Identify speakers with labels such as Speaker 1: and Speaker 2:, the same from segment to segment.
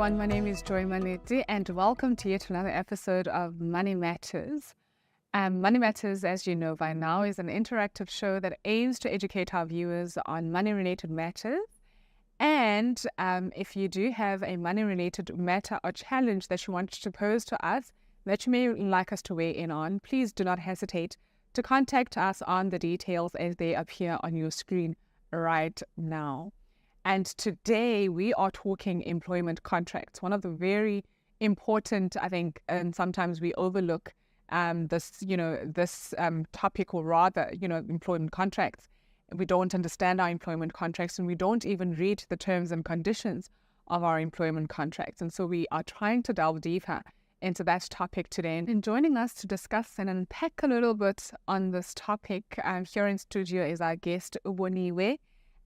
Speaker 1: everyone, my name is Joy Maneti and welcome to yet another episode of Money Matters. Money Matters, as you know by now, is an interactive show that aims to educate our viewers on money-related matters. And if you do have a money-related matter or challenge that you want to pose to us, that you may like us to weigh in on, please do not hesitate to contact us on the details as they appear on your screen right now. And today we are talking employment contracts, one of the very important, I think, and sometimes we overlook this topic, or rather, employment contracts. We don't understand our employment contracts and we don't even read the terms and conditions of our employment contracts. And so we are trying to delve deeper into that topic today. And joining us to discuss and unpack a little bit on this topic here in studio is our guest, Uboniwe,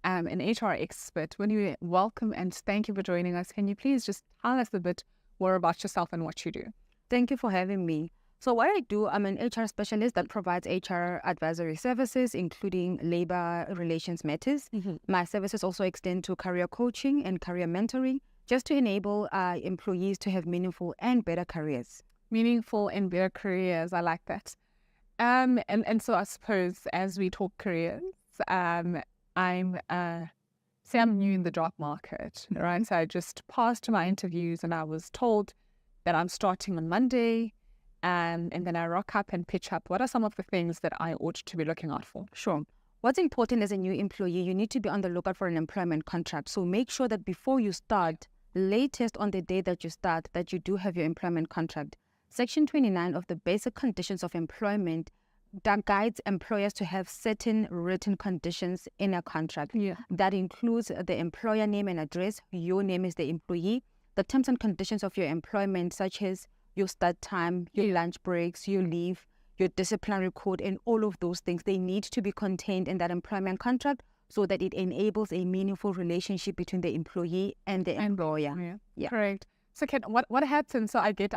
Speaker 1: an HR expert. Uboniwe, welcome and thank you for joining us. Can you please just tell us a bit more about yourself and what you do?
Speaker 2: Thank you for having me. So what I do, I'm an HR specialist that provides HR advisory services, including labor relations matters. My services also extend to career coaching and career mentoring, just to enable employees to have meaningful and better careers.
Speaker 1: Meaningful and better careers, I like that. And so I suppose as we talk careers, I'm new in the job market, right? So I just passed my interviews and I was told that I'm starting on Monday. And then I rock up and pitch up. What are some of the things that I ought to be looking out for?
Speaker 2: Sure. What's important as a new employee, you need to be on the lookout for an employment contract. So make sure that before you start, latest on the day that you start, that you do have your employment contract. Section 29 of the Basic Conditions of Employment that guides employers to have certain written conditions in a contract. That includes the employer name and address, your name as the employee, the terms and conditions of your employment, such as your start time, your lunch breaks, your leave, your disciplinary code, and all of those things. They need to be contained in that employment contract so that it enables a meaningful relationship between the employee and the employer.
Speaker 1: Yeah. Correct. So what happens? So I get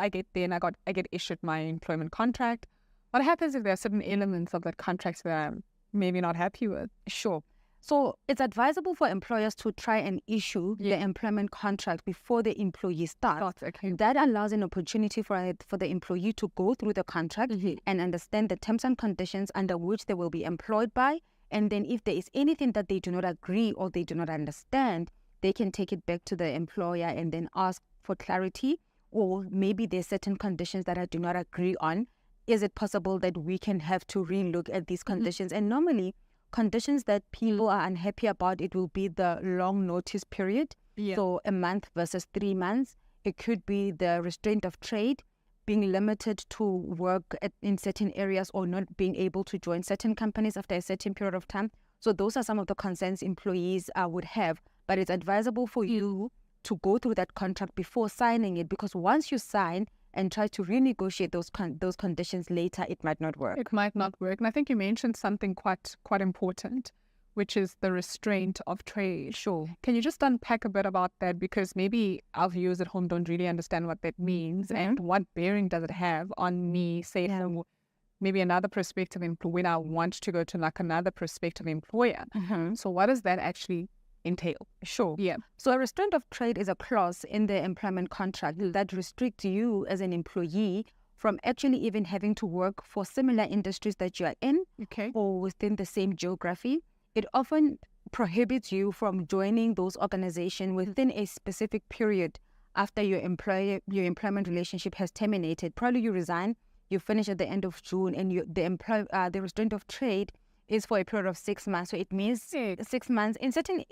Speaker 1: issued my employment contract. What happens if there are certain elements of that contract that I'm maybe not happy with?
Speaker 2: Sure. So it's advisable for employers to try and issue the employment contract before the employee starts.
Speaker 1: Okay.
Speaker 2: That allows an opportunity for the employee to go through the contract and understand the terms and conditions under which they will be employed by. And then if there is anything that they do not agree or they do not understand, they can take it back to the employer and then ask for clarity. Or maybe there's certain conditions that I do not agree on. Is it possible that we can have to relook at these conditions? And normally, conditions that people are unhappy about, it will be the long notice period. So a month versus 3 months. It could be the restraint of trade, being limited to work in certain areas or not being able to join certain companies after a certain period of time. So those are some of the concerns employees would have. But it's advisable for you to go through that contract before signing it, because once you sign and try to renegotiate those conditions later, it might not work.
Speaker 1: It might not work. And I think you mentioned something quite important, which is the restraint of trade.
Speaker 2: Sure.
Speaker 1: Can you just unpack a bit about that? Because maybe our viewers at home don't really understand what that means and what bearing does it have on me, say, from maybe another prospective employer, when I want to go to like another prospective employer. So what does that actually entail?
Speaker 2: Sure.
Speaker 1: Yeah.
Speaker 2: So a restraint of trade is a clause in the employment contract that restricts you as an employee from actually even having to work for similar industries that you are in or within the same geography. It often prohibits you from joining those organizations within a specific period after your employment relationship has terminated. Probably you resign, you finish at the end of June, and the restraint of trade is for a period of 6 months. So it means 6 months. In certain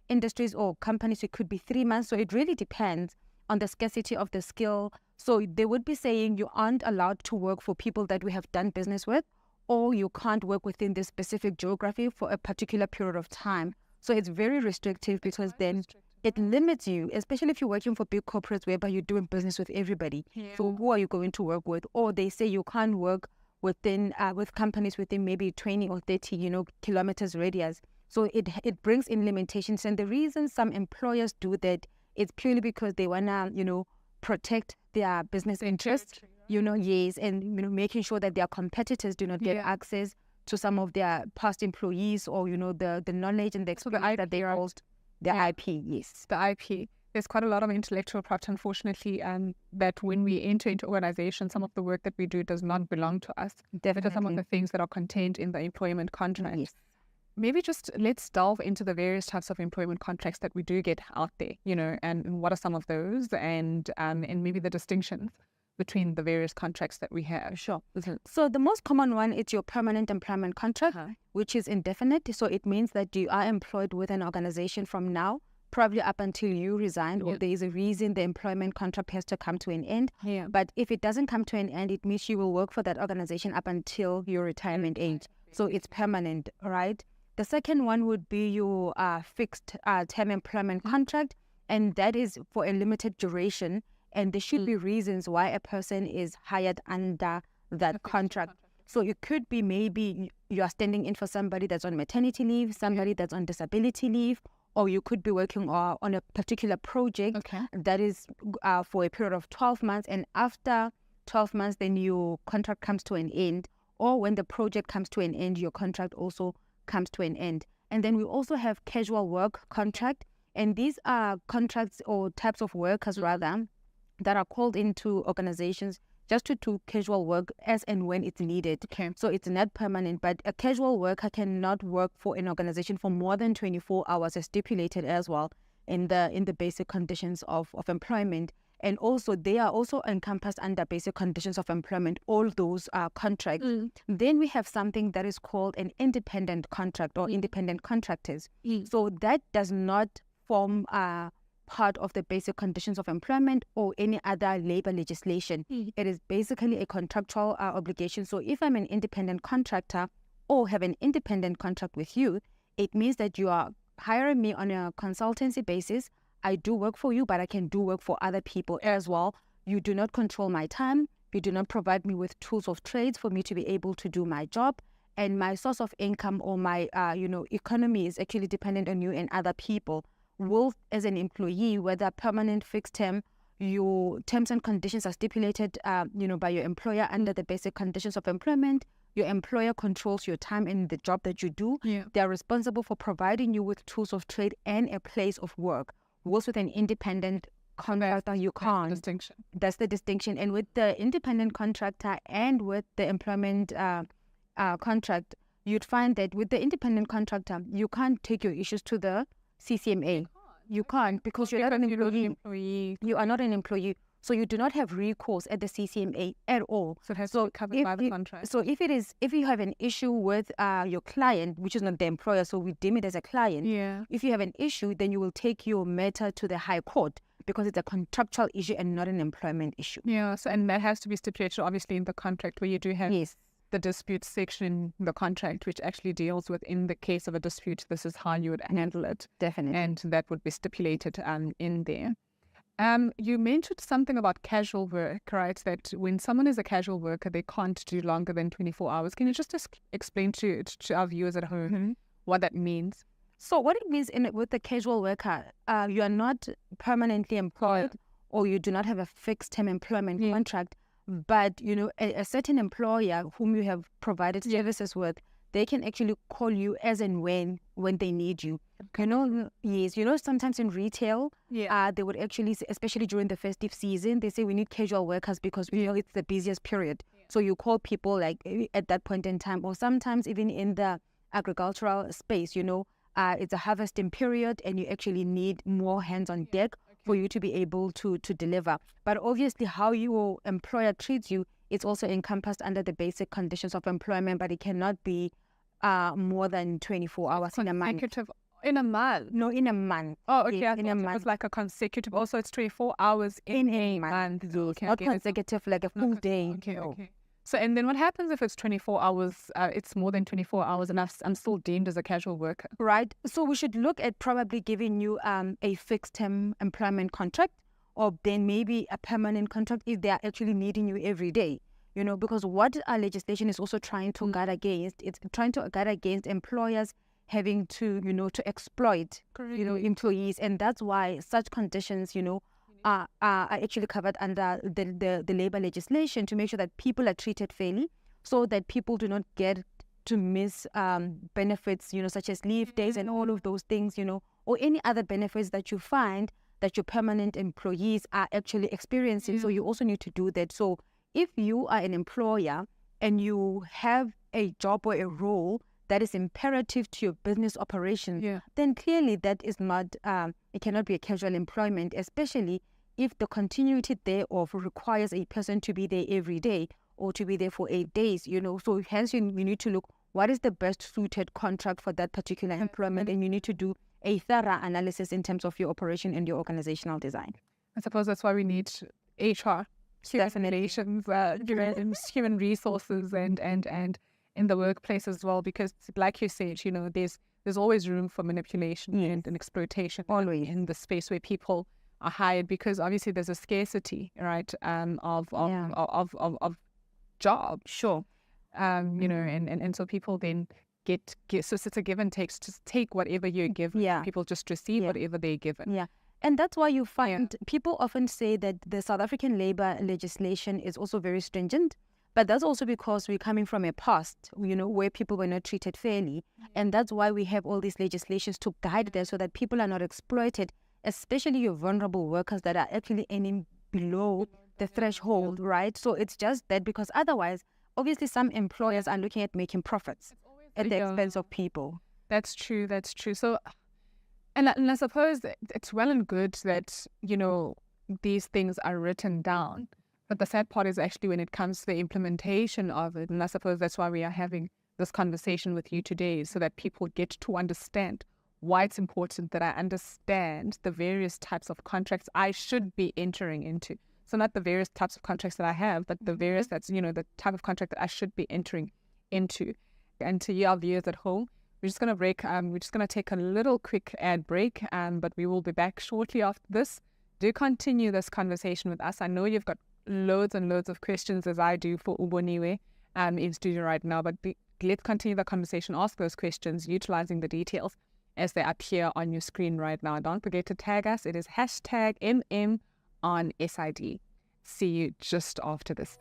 Speaker 2: industries or companies, it could be 3 months. So it really depends on the scarcity of the skill. So they would be saying you aren't allowed to work for people that we have done business with, or you can't work within this specific geography for a particular period of time. So it's very restrictive, because then it limits you, especially if you're working for big corporates whereby you're doing business with everybody. So who are you going to work with? Or they say you can't work within with companies within maybe 20 or 30 kilometers radius. So it brings in limitations. And the reason some employers do that is purely because they want to protect their business interests, and making sure that their competitors do not get access to some of their past employees, or the knowledge and the experience that they hold, their IP.
Speaker 1: The IP. There's quite a lot of intellectual property, unfortunately, that when we enter into organizations, some of the work that we do does not belong to us.
Speaker 2: Definitely.
Speaker 1: Some of the things that are contained in the employment contract.
Speaker 2: Yes.
Speaker 1: Maybe just let's delve into the various types of employment contracts that we do get out there, and what are some of those, and maybe the distinctions between the various contracts that we have.
Speaker 2: Sure. So the most common one is your permanent employment contract, which is indefinite. So it means that you are employed with an organization from now, probably up until you resign, or there is a reason the employment contract has to come to an end.
Speaker 1: Yeah.
Speaker 2: But if it doesn't come to an end, it means you will work for that organization up until your retirement age. So it's permanent, right? The second one would be your fixed term employment contract, and that is for a limited duration. And there should be reasons why a person is hired under that contract. So it could be maybe you are standing in for somebody that's on maternity leave, somebody that's on disability leave, or you could be working on a particular project that is for a period of 12 months. And after 12 months, then your contract comes to an end. Or when the project comes to an end, your contract also comes to an end. And then we also have casual work contract. And these are contracts or types of workers, rather, that are called into organizations just to do casual work as and when it's needed. So it's not permanent, but a casual worker cannot work for an organization for more than 24 hours as stipulated as well in the basic conditions of employment. And also they are also encompassed under basic conditions of employment, all those contracts. Then we have something that is called an independent contract or independent contractors. So that does not form part of the basic conditions of employment or any other labor legislation. It is basically a contractual obligation. So if I'm an independent contractor or have an independent contract with you, it means that you are hiring me on a consultancy basis. I do work for you, but I can do work for other people as well. You do not control my time. You do not provide me with tools of trades for me to be able to do my job. And my source of income or my economy is actually dependent on you and other people. Will, as an employee, whether permanent, fixed term, your terms and conditions are stipulated, by your employer under the basic conditions of employment. Your employer controls your time and the job that you do. They are responsible for providing you with tools of trade and a place of work. Whilst with an independent contractor, you can't. That's the distinction. And with the independent contractor and with the employment contract, you'd find that with the independent contractor, you can't take your issues to the CCMA. You can't because you're not an employee. You are not an employee. So you do not have recourse at the CCMA at all.
Speaker 1: So it has to be covered by the contract.
Speaker 2: So if you have an issue with your client, which is not the employer, so we deem it as a client. If you have an issue, then you will take your matter to the High Court because it's a contractual issue and not an employment issue.
Speaker 1: So and that has to be stipulated obviously in the contract where you do have the dispute section in the contract, which actually deals with, in the case of a dispute, this is how you would handle it.
Speaker 2: Definitely.
Speaker 1: And that would be stipulated in there. You mentioned something about casual work, right? That when someone is a casual worker, they can't do longer than 24 hours. Can you just explain to our viewers at home what that means?
Speaker 2: So what it means with the casual worker, you are not permanently employed or you do not have a fixed term employment contract. But, a certain employer whom you have provided services with, they can actually call you as and when they need you. Sometimes in retail, they would actually say, especially during the festive season, they say we need casual workers because we know it's the busiest period. So you call people like at that point in time, or sometimes even in the agricultural space, it's a harvesting period and you actually need more hands on deck for you to be able to deliver. But obviously how your employer treats you, it's also encompassed under the basic conditions of employment, but it cannot be more than 24 hours in a month.
Speaker 1: In a month?
Speaker 2: No, in a month.
Speaker 1: Oh, okay.
Speaker 2: In a month.
Speaker 1: It was like a consecutive. Also, it's 24 hours in a month.
Speaker 2: Not consecutive, like a full day.
Speaker 1: Okay. So, and then what happens if it's 24 hours, it's more than 24 hours and I'm still deemed as a casual worker?
Speaker 2: Right. So we should look at probably giving you a fixed term employment contract or then maybe a permanent contract if they are actually needing you every day. Because what our legislation is also trying to guard against, it's trying to guard against employers having to, to exploit, employees. And that's why such conditions, are actually covered under the labor legislation to make sure that people are treated fairly so that people do not get to miss benefits, such as leave days and all of those things, or any other benefits that you find that your permanent employees are actually experiencing. So you also need to do that. So if you are an employer and you have a job or a role that is imperative to your business operation, then clearly that is not, it cannot be a casual employment, especially if the continuity thereof requires a person to be there every day or to be there for 8 days, So hence you need to look, what is the best suited contract for that particular employment? And you need to do a thorough analysis in terms of your operation and your organizational design.
Speaker 1: I suppose that's why we need HR, relations, human resources, and in the workplace as well, because like you said, there's always room for manipulation and exploitation
Speaker 2: always
Speaker 1: in the space where people are hired, because obviously there's a scarcity, right, of jobs.
Speaker 2: Sure.
Speaker 1: And so people then get so it's a give and take. Just take whatever you're given. People just receive whatever they're given.
Speaker 2: And that's why you find people often say that the South African labor legislation is also very stringent, but that's also because we're coming from a past, where people were not treated fairly. And that's why we have all these legislations to guide them so that people are not exploited, especially your vulnerable workers that are actually earning below the threshold, right? So it's just that, because otherwise, obviously some employers are looking at making profits at the expense of people.
Speaker 1: That's true. So, and I suppose it's well and good that, these things are written down. But the sad part is actually when it comes to the implementation of it. And I suppose that's why we are having this conversation with you today, so that people get to understand why it's important that I understand the various types of contracts I should be entering into. So not the various types of contracts that I have, but the various, the type of contract that I should be entering into. And to you, our viewers at home, we're just going to break. We're just going to take a little quick ad break, but we will be back shortly after this. Do continue this conversation with us. I know you've got loads and loads of questions, as I do, for Uboniwe in studio right now, but let's continue the conversation. Ask those questions, utilizing the details as they appear on your screen right now. Don't forget to tag us. It is #MM on SID. See you just after this.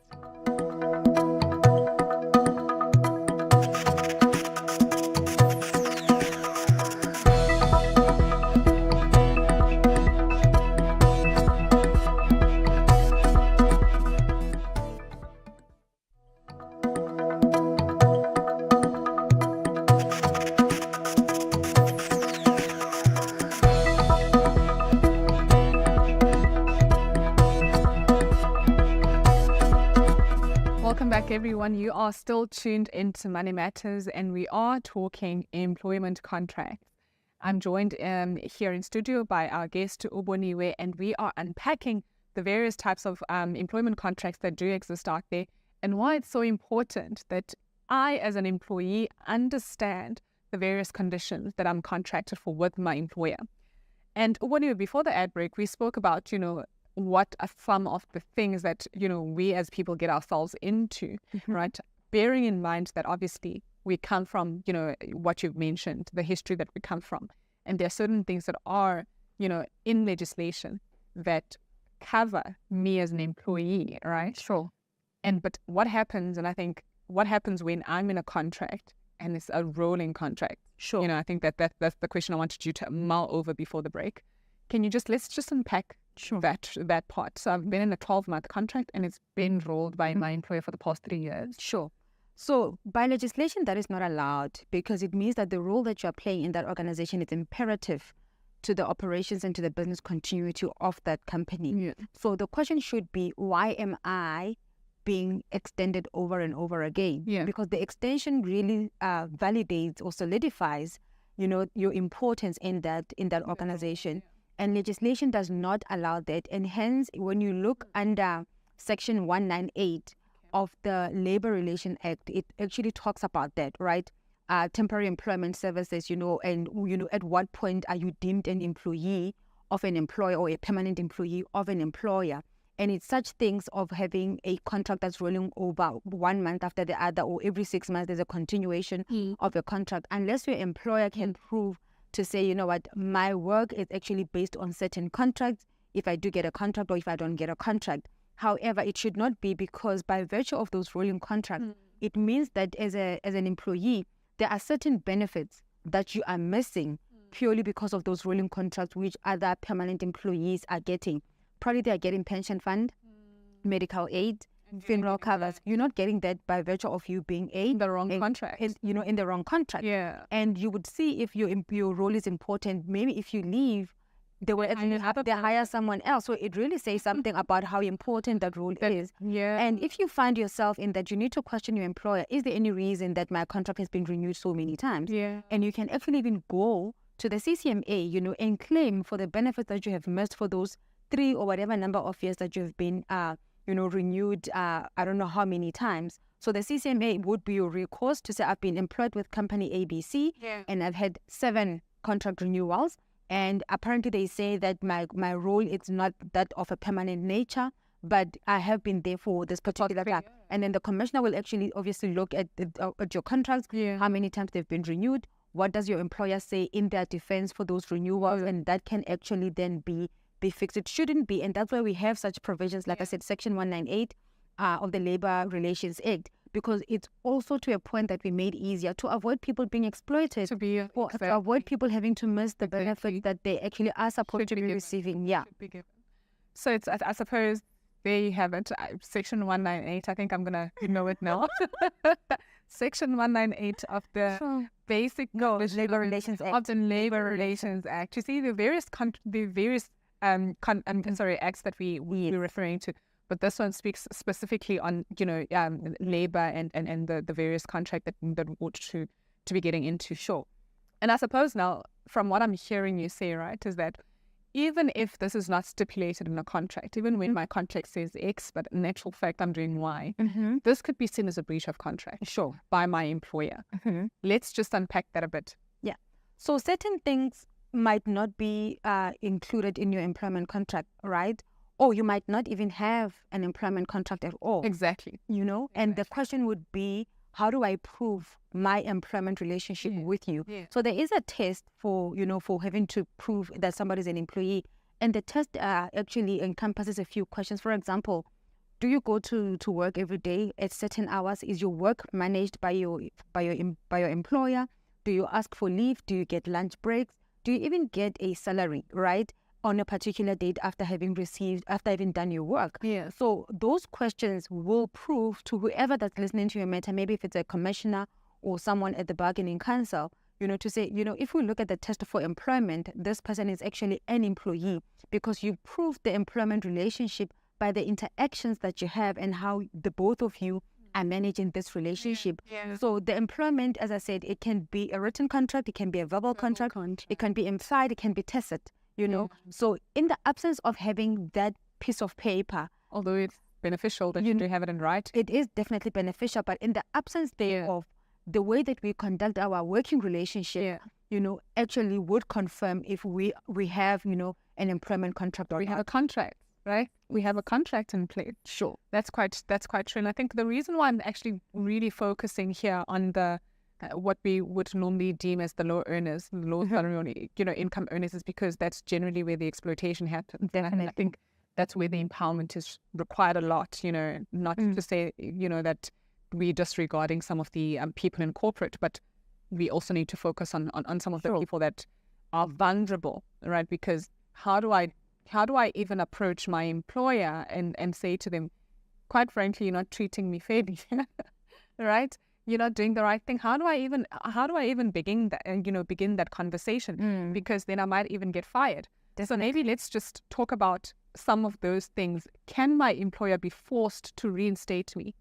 Speaker 1: Welcome back, everyone. You are still tuned into Money Matters, and we are talking employment contracts. I'm joined here in studio by our guest, Uboniwe, and we are unpacking the various types of employment contracts that do exist out there, and why it's so important that I, as an employee, understand the various conditions that I'm contracted for with my employer. And Uboniwe, before the ad break, we spoke about, what are some of the things that, we as people get ourselves into, right? Bearing in mind that obviously we come from, what you've mentioned, the history that we come from. And there are certain things that are, in legislation that cover me as an employee, right?
Speaker 2: Sure.
Speaker 1: But what happens, and I think what happens when I'm in a contract and it's a rolling contract?
Speaker 2: Sure.
Speaker 1: I think that's the question I wanted you to mull over before the break. Can you let's just unpack that part. So I've been in a 12-month contract and it's been rolled by my employer for the past 3 years.
Speaker 2: Sure. So by legislation, that is not allowed, because it means that the role that you're playing in that organization is imperative to the operations and to the business continuity of that company.
Speaker 1: Yeah.
Speaker 2: So the question should be, why am I being extended over and over again?
Speaker 1: Yeah.
Speaker 2: Because the extension really validates or solidifies, your importance in that organization. And legislation does not allow that. And hence, when you look under Section 198 of the Labor Relations Act, it actually talks about that, right? Temporary employment services, and, at what point are you deemed an employee of an employer or a permanent employee of an employer? And it's such things of having a contract that's rolling over 1 month after the other, or every 6 months there's a continuation of a contract. Unless your employer can prove to say, my work is actually based on certain contracts, if I do get a contract or if I don't get a contract. However, it should not be, because by virtue of those rolling contracts, it means that as an employee, there are certain benefits that you are missing purely because of those rolling contracts which other permanent employees are getting. Probably they are getting pension fund, medical aid, funeral covers. You're not getting that by virtue of you being
Speaker 1: in the wrong contract.
Speaker 2: In the wrong contract.
Speaker 1: Yeah.
Speaker 2: And you would see if your role is important, maybe if you leave, they will actually hire someone else. So it really says something about how important that role is.
Speaker 1: Yeah.
Speaker 2: And if you find yourself in that, you need to question your employer. Is there any reason that my contract has been renewed so many times?
Speaker 1: Yeah.
Speaker 2: And you can actually even go to the CCMA, and claim for the benefits that you have missed for those 3 or whatever number of years that you've been, renewed, I don't know how many times. So the CCMA would be your recourse to say, I've been employed with company ABC, and I've had 7 contract renewals. And apparently they say that my role is not that of a permanent nature, but I have been there for this particular time. And then the commissioner will actually obviously look at your contracts, how many times they've been renewed, what does your employer say in their defense for those renewals, and that can actually then be fixed. It shouldn't be, and that's why we have such provisions, like I said, Section 198 of the Labour Relations Act, because it's also to a point that we made easier to avoid people being exploited, to avoid people having to miss the benefit that they actually are supposed to be receiving. Yeah.
Speaker 1: So it's, I suppose, there you have it. Section 198. I think I'm gonna know it now. Section 198 of the basic
Speaker 2: Labour Relations Act.
Speaker 1: Of the Labour Relations Act. You see the various acts that we're referring to, but this one speaks specifically on labor and the various contract that ought to be getting into. Sure. And I suppose now, from what I'm hearing you say, right, is that even if this is not stipulated in a contract, even when my contract says X, but in actual fact I'm doing Y, this could be seen as a breach of contract.
Speaker 2: Sure.
Speaker 1: By my employer. Let's just unpack that a bit.
Speaker 2: Yeah. So certain things might not be included in your employment contract, right? Or you might not even have an employment contract at all.
Speaker 1: Exactly.
Speaker 2: And the question would be, how do I prove my employment relationship with you? Yeah. So there is a test for having to prove that somebody's an employee. And the test actually encompasses a few questions. For example, do you go to work every day at certain hours? Is your work managed by your employer? Do you ask for leave? Do you get lunch breaks? Do you even get a salary, right, on a particular date after having done your work?
Speaker 1: Yeah.
Speaker 2: So those questions will prove to whoever that's listening to your matter, maybe if it's a commissioner or someone at the bargaining council, to say, if we look at the test for employment, this person is actually an employee because you proved the employment relationship by the interactions that you have and how the both of you are managing this relationship.
Speaker 1: Yeah.
Speaker 2: So the employment, as I said, it can be a written contract, it can be a verbal contract, it can be implied, it can be tacit, So in the absence of having that piece of paper,
Speaker 1: although it's beneficial that you do have it in writing,
Speaker 2: it is definitely beneficial, but in the absence thereof, the way that we conduct our working relationship, actually would confirm if we have, an employment contract or
Speaker 1: we have a contract. Right, we have a contract in place.
Speaker 2: Sure,
Speaker 1: that's quite true. And I think the reason why I'm actually really focusing here on the what we would normally deem as the low earners, the low salary, income earners, is because that's generally where the exploitation happens.
Speaker 2: Definitely.
Speaker 1: And I think that's where the empowerment is required a lot. Not to say that we're disregarding some of the people in corporate, but we also need to focus on some of the people that are vulnerable, right? Because how do I even approach my employer and say to them, quite frankly, you're not treating me fairly, right? You're not doing the right thing. How do I even begin that conversation? Because then I might even get fired. Definitely. So maybe let's just talk about some of those things. Can my employer be forced to reinstate me?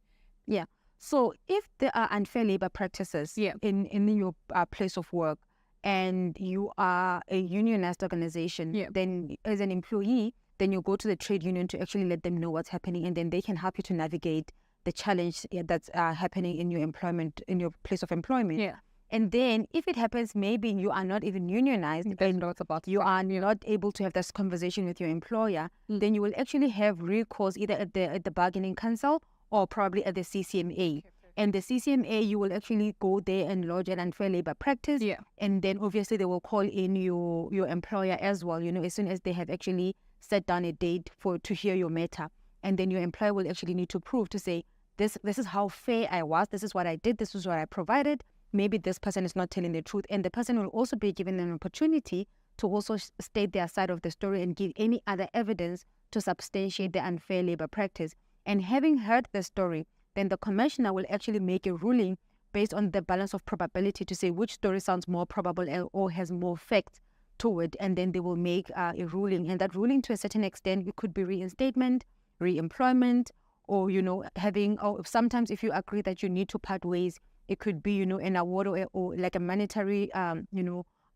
Speaker 2: Yeah. So if there are unfair labor practices in your place of work, and you are a unionized organization, then as an employee, then you go to the trade union to actually let them know what's happening, and then they can help you to navigate the challenge that's happening in your employment, in your place of employment.
Speaker 1: Yeah.
Speaker 2: And then if it happens, maybe you are not even unionized, and you are not able to have this conversation with your employer, then you will actually have recourse either at the bargaining council or probably at the CCMA. And the CCMA, you will actually go there and lodge an unfair labor practice.
Speaker 1: Yeah.
Speaker 2: And then obviously they will call in your employer as well, as soon as they have actually set down a date to hear your matter. And then your employer will actually need to prove to say, this is how fair I was, this is what I did, this is what I provided. maybe this person is not telling the truth. And the person will also be given an opportunity to also state their side of the story and give any other evidence to substantiate the unfair labor practice. And having heard the story, then the commissioner will actually make a ruling based on the balance of probability to say which story sounds more probable or has more facts to it. And then they will make a ruling. And that ruling, to a certain extent, it could be reinstatement, re-employment, or, having, or sometimes if you agree that you need to part ways, it could be, an award or like a monetary,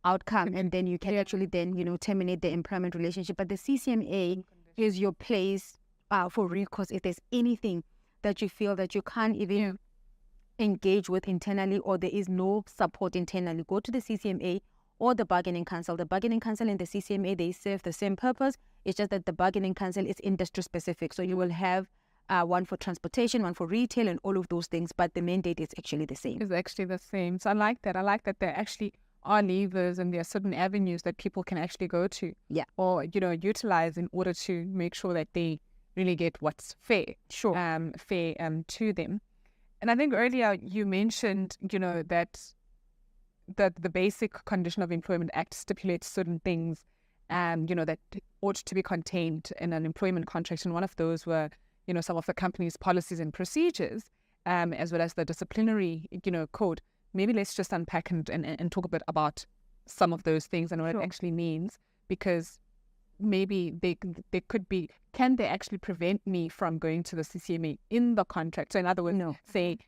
Speaker 2: outcome. And then you can actually then, terminate the employment relationship. But the CCMA is your place for recourse if there's anything that you feel that you can't even engage with internally, or there is no support internally. Go to the CCMA or the Bargaining Council. The Bargaining Council and the CCMA, they serve the same purpose. It's just that the Bargaining Council is industry specific. So you will have one for transportation, one for retail, and all of those things. But the mandate is actually the same.
Speaker 1: It's actually the same. So I like that. I like that there actually are levers and there are certain avenues that people can actually go to.
Speaker 2: Yeah.
Speaker 1: Or, utilize in order to make sure that they really get what's fair.
Speaker 2: Sure.
Speaker 1: Fair to them. And I think earlier you mentioned, that the Basic Condition of Employment Act stipulates certain things, that ought to be contained in an employment contract. And one of those were, some of the company's policies and procedures, as well as the disciplinary, code. Maybe let's just unpack and talk a bit about some of those things and what it actually means, because maybe they could be, can they actually prevent me from going to the CCMA in the contract? So in other words, say,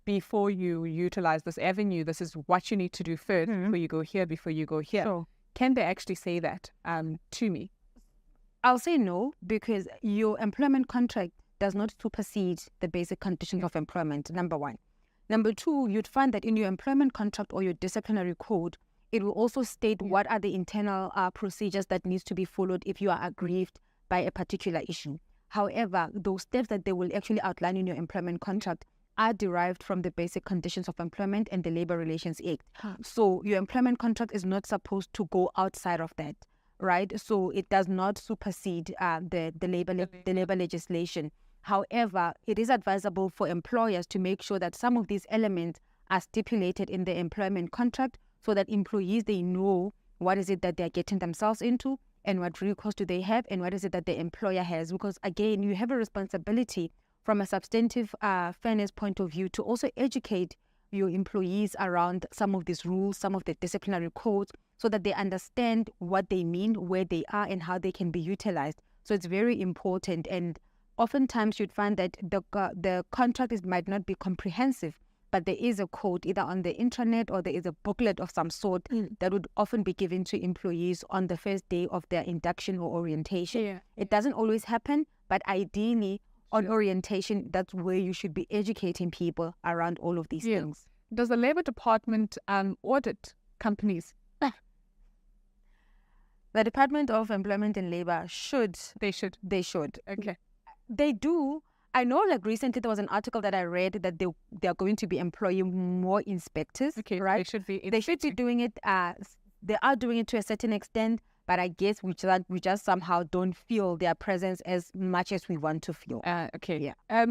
Speaker 1: before you utilize this avenue, this is what you need to do first before you go here, before you go here.
Speaker 2: Sure.
Speaker 1: Can they actually say that to me?
Speaker 2: I'll say no, because your employment contract does not supersede the basic conditions of employment, number one. Number two, you'd find that in your employment contract or your disciplinary code, it will also state what are the internal procedures that needs to be followed if you are aggrieved by a particular issue. However, those steps that they will actually outline in your employment contract are derived from the Basic Conditions of Employment and the Labor Relations Act. So your employment contract is not supposed to go outside of that, right? So it does not supersede the labor legislation. However, it is advisable for employers to make sure that some of these elements are stipulated in the employment contract, so that employees, they know what is it that they're getting themselves into and what recourse do they have and what is it that the employer has. Because again, you have a responsibility from a substantive fairness point of view to also educate your employees around some of these rules, some of the disciplinary codes, so that they understand what they mean, where they are, and how they can be utilized. So it's very important. And oftentimes you'd find that the contract might not be comprehensive, but there is a code either on the intranet or there is a booklet of some sort that would often be given to employees on the first day of their induction or orientation. It doesn't always happen, but ideally on orientation, that's where you should be educating people around all of these things.
Speaker 1: Does the Labour Department audit companies?
Speaker 2: The Department of Employment and Labour should.
Speaker 1: They should. Okay.
Speaker 2: They do. I know, like recently there was an article that I read that they are going to be employing more inspectors.
Speaker 1: Okay,
Speaker 2: right?
Speaker 1: They should be
Speaker 2: doing it. They are doing it to a certain extent, but I guess we just somehow don't feel their presence as much as we want to feel.
Speaker 1: Okay. Yeah.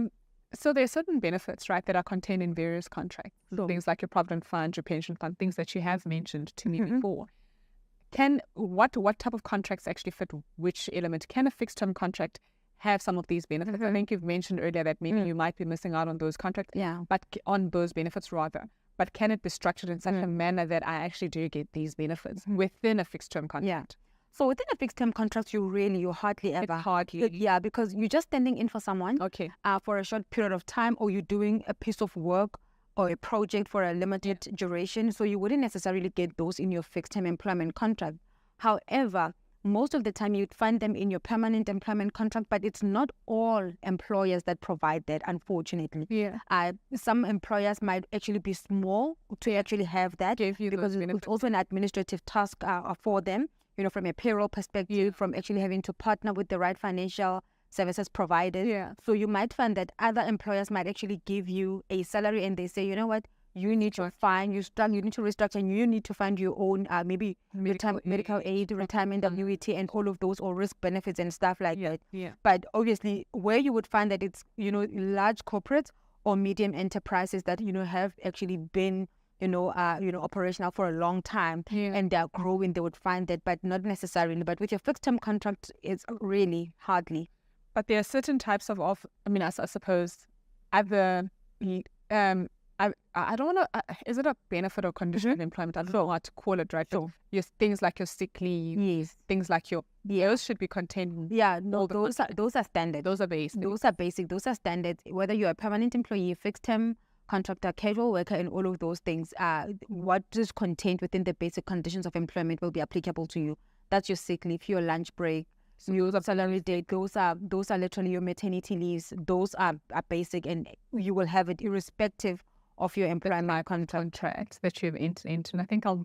Speaker 1: So there are certain benefits, right, that are contained in various contracts. So things like your provident fund, your pension fund, things that you have mentioned to me before. What type of contracts actually fit which element? Can a fixed term contract have some of these benefits? I think you've mentioned earlier that maybe you might be missing out on those contracts, but on those benefits rather. But can it be structured in such a manner that I actually do get these benefits within a fixed term contract?
Speaker 2: So within a fixed term contract, you hardly ever. Yeah, because you're just standing in for someone for a short period of time, or you're doing a piece of work or a project for a limited duration. So you wouldn't necessarily get those in your fixed term employment contract. However, most of the time you'd find them in your permanent employment contract, but it's not all employers that provide that, unfortunately. Some employers might actually be small to actually have that, because it's also an administrative task for them, from a payroll perspective, from actually having to partner with the right financial services providers. So you might find that other employers might actually give you a salary and they say, you know what, you need to find, you need to restructure, and you need to find your own maybe medical aid, retirement annuity, and all of those, or risk benefits and stuff like that. But obviously, where you would find that it's, large corporates or medium enterprises that, have actually been, operational for a long time, and they're growing, they would find that, but not necessarily. But with your fixed term contract, it's really hardly.
Speaker 1: But there are certain types of I suppose, other, I don't want to, is it a benefit or condition of employment? I don't know what to call it, right?
Speaker 2: Sure.
Speaker 1: Things like your sick leave,
Speaker 2: yes,
Speaker 1: things like those should be contained.
Speaker 2: Yeah, no, those are standard.
Speaker 1: Those are basic.
Speaker 2: Those are basic. Those are standard. Whether you're a permanent employee, fixed term contractor, casual worker, and all of those things, what is contained within the basic conditions of employment will be applicable to you. That's your sick leave, your lunch break, your salary day. Those are literally your maternity leaves. Those are basic, and you will have it irrespective of your employment
Speaker 1: contract that you've entered into. And I think I'm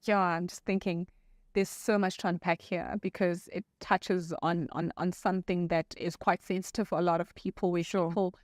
Speaker 1: just thinking there's so much to unpack here, because it touches on something that is quite sensitive for a lot of people. People,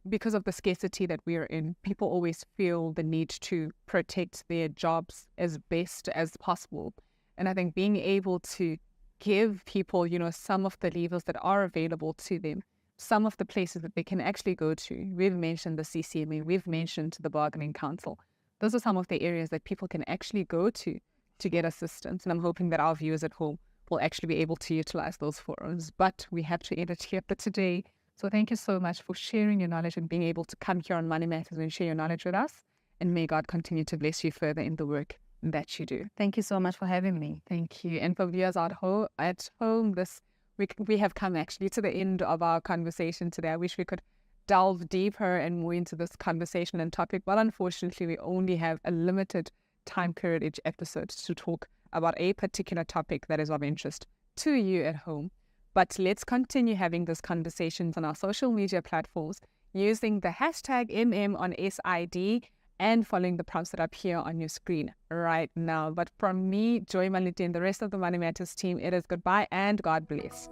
Speaker 1: because of the scarcity that we're in, people always feel the need to protect their jobs as best as possible. And I think being able to give people, some of the levers that are available to them, some of the places that they can actually go to. We've mentioned the CCMA, we've mentioned the Bargaining Council. Those are some of the areas that people can actually go to get assistance. And I'm hoping that our viewers at home will actually be able to utilize those forums. But we have to end it here for today. So thank you so much for sharing your knowledge and being able to come here on Money Matters and share your knowledge with us. And may God continue to bless you further in the work that you do.
Speaker 2: Thank you so much for having me.
Speaker 1: Thank you. And for viewers at home, we have come actually to the end of our conversation today. I wish we could delve deeper and more into this conversation and topic, but unfortunately we only have a limited time period each episode to talk about a particular topic that is of interest to you at home. But let's continue having these conversations on our social media platforms using the hashtag #MMOnSID and following the prompts that appear on your screen right now. But from me, Joy Malite, and the rest of the Money Matters team, it is goodbye and God bless.